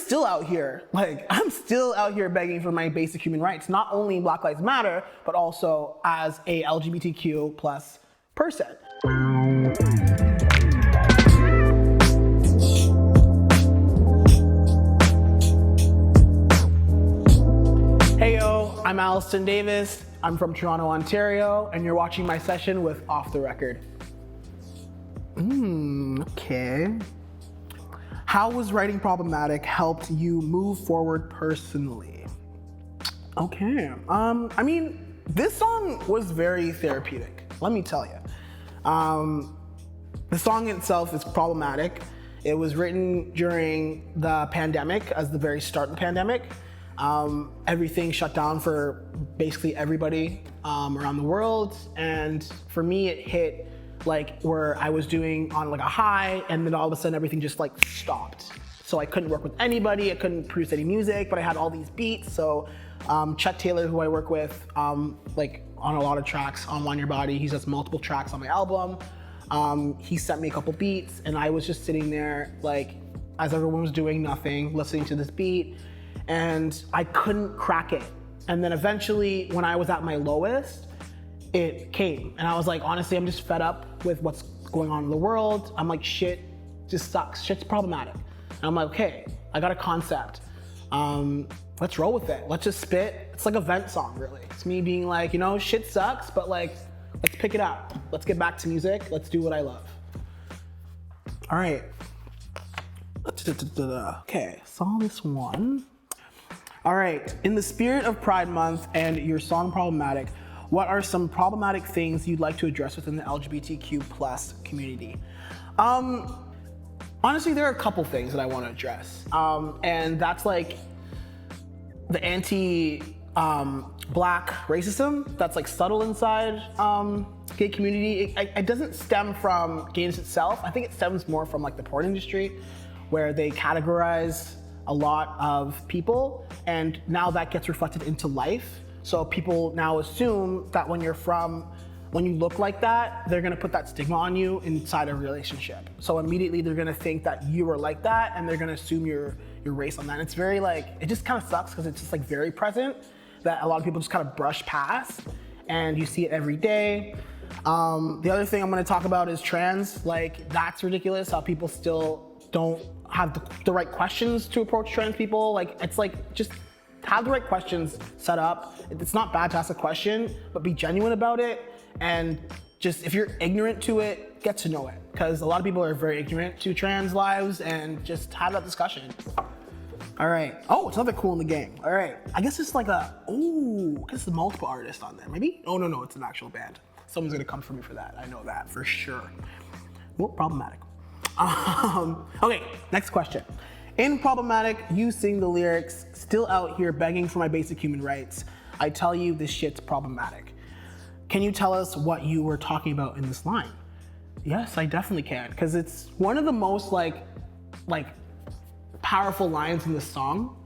still out here. I'm still out here begging for my basic human rights, not only in Black Lives Matter, but also as a LGBTQ plus person. Hey yo, I'm Alliston Davis. I'm from Toronto, Ontario, and you're watching my session with Off the Record. Okay. How was writing problematic helped you move forward personally? Okay. I mean, this song was very therapeutic, let me tell you. The song itself is problematic. It was written during the pandemic, as the very start of the pandemic. Everything shut down for basically everybody around the world. And for me, it hit like where I was doing on like a high, and then all of a sudden everything just like stopped. So I couldn't work with anybody, I couldn't produce any music, but I had all these beats. So Chuck Taylor, who I work with like on a lot of tracks on Wind Your Body, he does multiple tracks on my album. He sent me a couple beats, and I was just sitting there like, as everyone was doing nothing, listening to this beat, and I couldn't crack it. And then eventually, when I was at my lowest, it came. And I was like, honestly, I'm just fed up with what's going on in the world. I'm like, shit just sucks. Shit's problematic. And I'm like, okay, I got a concept. Let's roll with it. Let's just spit. It's like a vent song, really. It's me being like, you know, shit sucks, but like, let's pick it up. Let's get back to music. Let's do what I love. All right. Okay, saw this one. All right, in the spirit of Pride Month and your song Problematic, what are some problematic things you'd like to address within the LGBTQ plus community? Honestly, there are a couple things that I want to address. And that's like the anti-Black racism that's like subtle inside gay community. It doesn't stem from gayness itself. I think it stems more from like the porn industry, where they categorize a lot of people, and now that gets reflected into life. So people now assume that when you look like that, they're gonna put that stigma on you inside a relationship. So immediately they're gonna think that you are like that, and they're gonna assume your race on that. And it's very like, it just kind of sucks because it's just like very present that a lot of people just kind of brush past, and you see it every day. The other thing I'm gonna talk about is trans. Like, that's ridiculous how people still don't have the right questions to approach trans people. Like, it's like, just have the right questions set up. It's not bad to ask a question, but be genuine about it. And just, if you're ignorant to it, get to know it. Because a lot of people are very ignorant to trans lives, and just have that discussion. All right. Oh, it's another Cool in the Gang. All right. I guess it's like I guess there's multiple artists on there, maybe? Oh, no, it's an actual band. Someone's gonna come for me for that. I know that for sure. Well, problematic. Okay, next question. In Problematic, you sing the lyrics, still out here begging for my basic human rights. I tell you this shit's problematic. Can you tell us what you were talking about in this line? Yes, I definitely can, because it's one of the most like powerful lines in this song.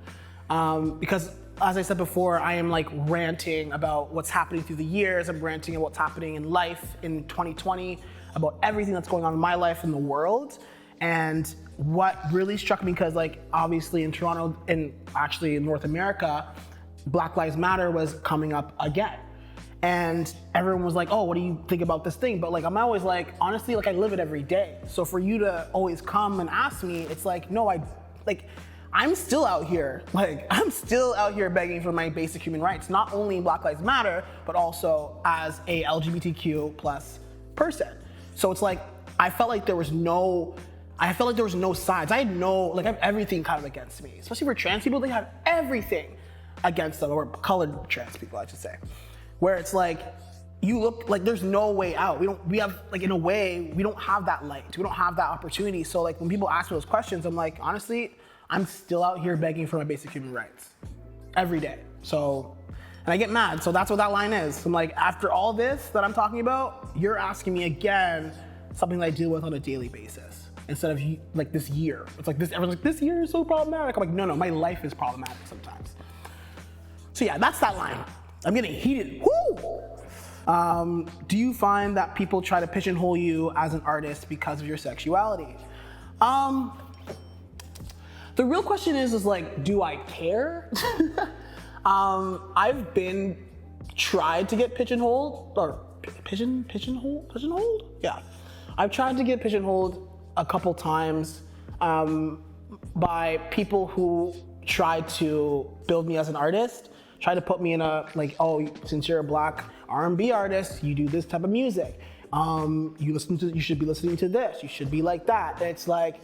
Because as I said before, I am like ranting about what's happening through the years. I'm ranting about what's happening in life in 2020, about everything that's going on in my life and the world. And what really struck me, because like obviously in Toronto and actually in North America, Black Lives Matter was coming up again. And everyone was like, oh, what do you think about this thing? But like, I'm always like, honestly, like I live it every day. So for you to always come and ask me, it's like, no, I'm still out here. Like, I'm still out here begging for my basic human rights, not only in Black Lives Matter, but also as a LGBTQ plus person. So it's like, I felt like there was no sides. I have everything kind of against me. Especially for trans people, they have everything against them, or colored trans people, I should say. Where it's like, you look like there's no way out. We have, like, in a way, we don't have that light. We don't have that opportunity. So like, when people ask me those questions, I'm like, honestly, I'm still out here begging for my basic human rights every day. So, and I get mad. So that's what that line is. I'm like, after all this that I'm talking about, you're asking me again something that I deal with on a daily basis, instead of like this year. It's like this, everyone's like, this year is so problematic. I'm like, no, my life is problematic sometimes. So yeah, that's that line. I'm getting heated. Woo! Do you find that people try to pigeonhole you as an artist because of your sexuality? The real question is like, do I care? I've been tried to get pigeonholed, or pigeonholed? Yeah. I've tried to get pigeonholed a couple times by people who try to build me as an artist, try to put me in a, like, oh, since you're a Black R&B artist, you do this type of music. You should be listening to this, you should be like that. It's like,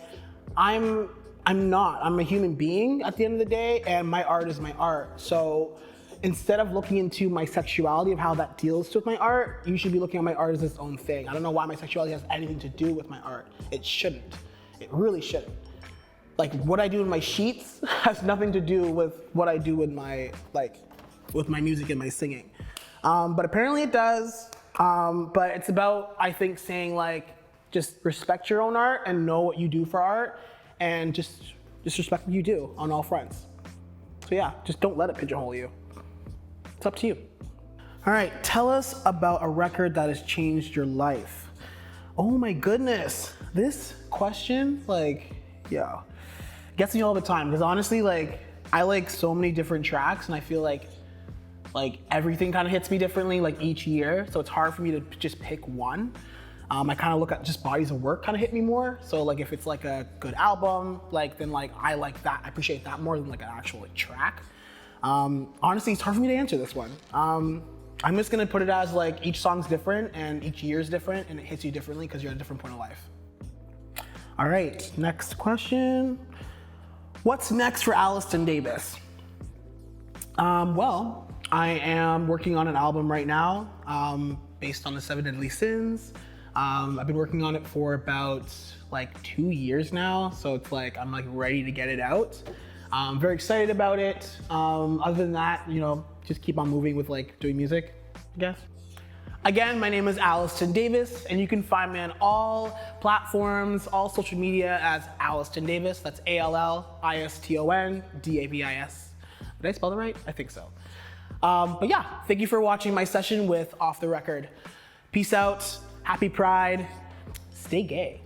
I'm a human being at the end of the day, and my art is my art. So instead of looking into my sexuality of how that deals with my art, you should be looking at my art as its own thing. I don't know why my sexuality has anything to do with my art. It shouldn't. It really shouldn't. Like, what I do in my sheets has nothing to do with what I do with my music and my singing. But apparently it does. But it's about, I think, saying like, just respect your own art and know what you do for art, and just respect what you do on all fronts. So yeah, just don't let it pigeonhole you. It's up to you. All right, tell us about a record that has changed your life. Oh my goodness, this question, like, yeah, gets me all the time, because honestly, like, I like so many different tracks, and I feel like everything kind of hits me differently, like, each year, so it's hard for me to just pick one. I kind of look at just bodies of work kind of hit me more. So like, if it's like a good album, like, then like, I like that, I appreciate that more than like an actual like track. Honestly, it's hard for me to answer this one. I'm just gonna put it as like, each song's different and each year's different, and it hits you differently because you're at a different point of life. All right, next question. What's next for Alliston Davis? Well, I am working on an album right now, based on the 7 Deadly Sins. I've been working on it for about like 2 years now, so it's like, I'm like ready to get it out. I'm very excited about it. Other than that, you know, just keep on moving with like doing music, I guess. Again, my name is Alliston Davis, and you can find me on all platforms, all social media as Alliston Davis. That's ALLISTON DAVIS. Did I spell it right? I think so. But yeah, thank you for watching my session with Off the Record. Peace out. Happy Pride. Stay gay.